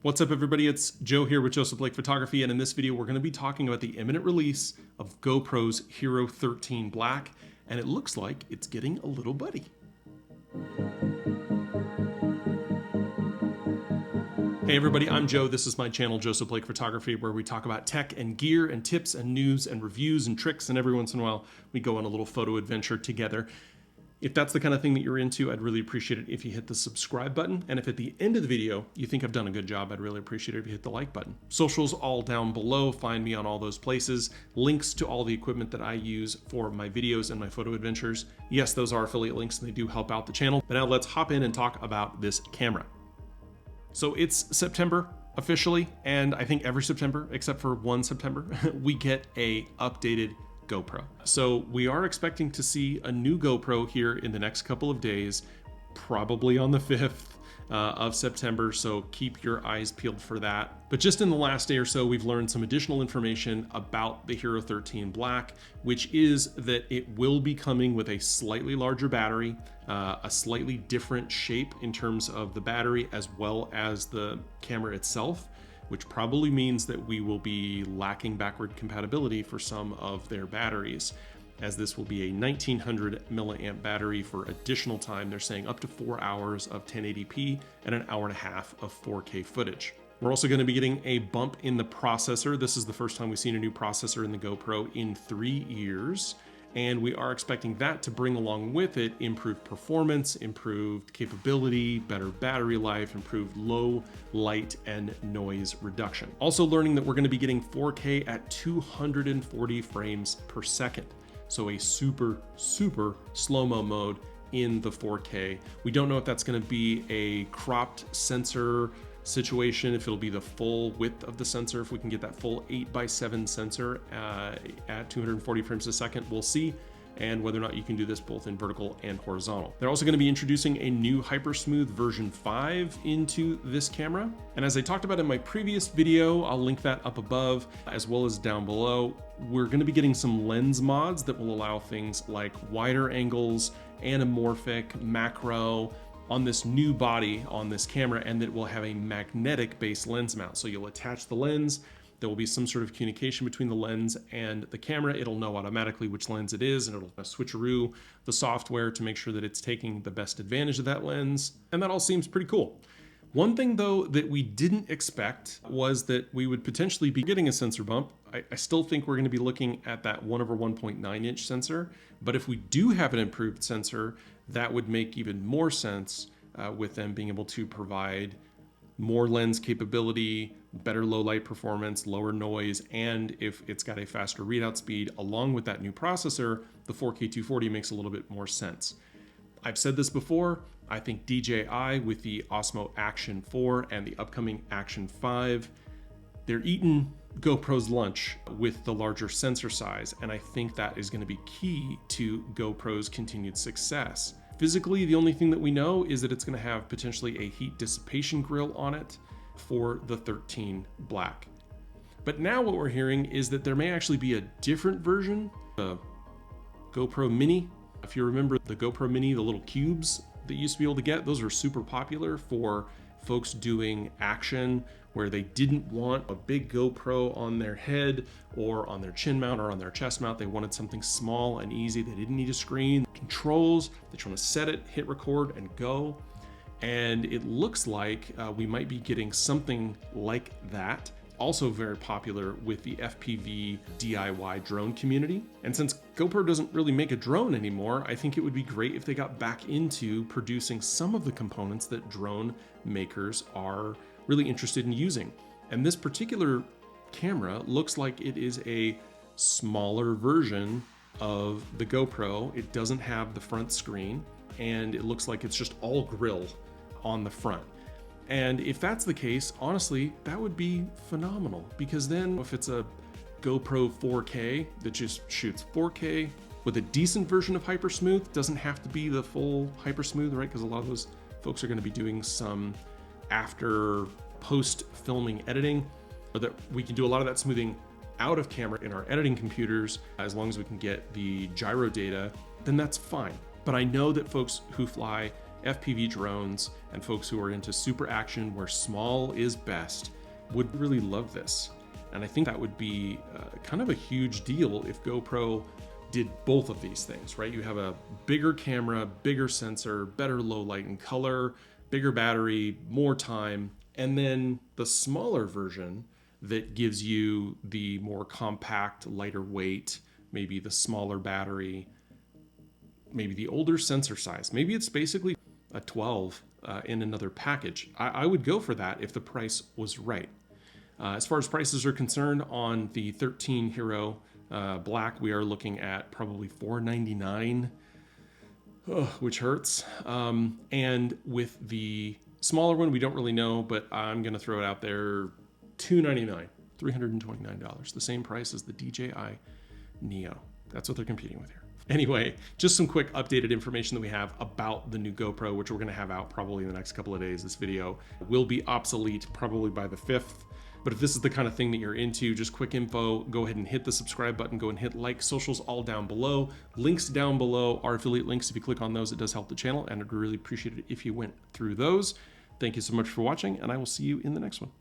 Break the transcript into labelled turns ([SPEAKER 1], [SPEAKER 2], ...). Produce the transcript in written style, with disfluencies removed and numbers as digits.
[SPEAKER 1] What's up everybody, it's Joe here with Joseph Blake Photography, and in this video we're going to be talking about the imminent release of GoPro's Hero 13 Black, and it looks like it's getting a little buddy. Hey everybody, I'm Joe. This is my channel, Joseph Blake Photography, where we talk about tech and gear and tips and news and reviews and tricks, and every once in a while we go on a little photo adventure together. If that's the kind of thing that you're into, I'd really appreciate it if you hit the subscribe button. And if at the end of the video you think I've done a good job, I'd really appreciate it if you hit the like button. Socials all down below. Find me on all those places. Links to all the equipment that I use for my videos and my photo adventures. Yes, those are affiliate links and they do help out the channel. But now let's hop in and talk about this camera. So it's September officially, and I think every September, except for one September, we get a updated GoPro. So we are expecting to see a new GoPro here in the next couple of days, probably on the 5th of September, so keep your eyes peeled for that. But just in the last day or so, we've learned some additional information about the Hero 13 Black, which is that it will be coming with a slightly larger battery, a slightly different shape in terms of the battery, as well as the camera itself, which probably means that we will be lacking backward compatibility for some of their batteries, as this will be a 1900 milliamp battery for additional time. They're saying up to 4 hours of 1080p and an hour and a half of 4K footage. We're also going to be getting a bump in the processor. This is the first time we've seen a new processor in the GoPro in 3 years. And we are expecting that to bring along with it improved performance, improved capability, better battery life, improved low light and noise reduction. Also learning that we're going to be getting 4K at 240 frames per second. So a super slow-mo mode in the 4K. We don't know if that's going to be a cropped sensor situation, if it'll be the full width of the sensor, if we can get that full 8x7 sensor at 240 frames a second, we'll see, and whether or not you can do this both in vertical and horizontal. They're also going to be introducing a new Hypersmooth version 5 into this camera, and as I talked about in my previous video, I'll link that up above as well as down below. We're going to be getting some lens mods that will allow things like wider angles, anamorphic, macro, on this new body on this camera, and that will have a magnetic base lens mount. So you'll attach the lens, there will be some sort of communication between the lens and the camera. It'll know automatically which lens it is, and it'll switcheroo the software to make sure that it's taking the best advantage of that lens. And that all seems pretty cool. One thing though that we didn't expect was that we would potentially be getting a sensor bump. I still think we're going to be looking at that 1/1.9 inch sensor, but if we do have an improved sensor, that would make even more sense with them being able to provide more lens capability, better low light performance, lower noise, and if it's got a faster readout speed along with that new processor, the 4K 240 makes a little bit more sense. I've said this before, I think DJI with the Osmo Action 4 and the upcoming Action 5, they're eating GoPro's lunch with the larger sensor size, and I think that is going to be key to GoPro's continued success. Physically, the only thing that we know is that it's going to have potentially a heat dissipation grill on it for the 13 Black. But now what we're hearing is that there may actually be a different version, the GoPro Mini. If you remember the GoPro Mini, the little cubes that you used to be able to get, those are super popular for folks doing action where they didn't want a big GoPro on their head or on their chin mount or on their chest mount. They wanted something small and easy. They didn't need a screen, controls. They just want to set it, hit record, and go. And it looks like we might be getting something like that. Also very popular with the FPV DIY drone community. And since GoPro doesn't really make a drone anymore, I think it would be great if they got back into producing some of the components that drone makers are really interested in using. And this particular camera looks like it is a smaller version of the GoPro. It doesn't have the front screen, and it looks like it's just all grill on the front. And if that's the case, honestly, that would be phenomenal, because then if it's a GoPro 4K that just shoots 4K with a decent version of Hypersmooth, doesn't have to be the full Hypersmooth, right? Because a lot of those folks are going to be doing some after post filming editing, or that we can do a lot of that smoothing out of camera in our editing computers, as long as we can get the gyro data, then that's fine. But I know that folks who fly FPV drones and folks who are into super action where small is best would really love this. And I think that would be kind of a huge deal if GoPro did both of these things, right? You have a bigger camera, bigger sensor, better low light and color, bigger battery, more time, and then the smaller version that gives you the more compact, lighter weight, maybe the smaller battery, maybe the older sensor size. Maybe it's basically a 12 in another package. I would go for that if the price was right. As far as prices are concerned, on the 13 Hero Black, we are looking at probably $499, which hurts. And with the smaller one, we don't really know, but I'm going to throw it out there, $299, $329, the same price as the DJI Neo. That's what they're competing with here. Anyway, just some quick updated information that we have about the new GoPro, which we're going to have out probably in the next couple of days. This video will be obsolete probably by the 5th. But if this is the kind of thing that you're into, just quick info, go ahead and hit the subscribe button, go and hit like, socials all down below. Links down below are affiliate links. If you click on those, it does help the channel, and I'd really appreciate it if you went through those. Thank you so much for watching, and I will see you in the next one.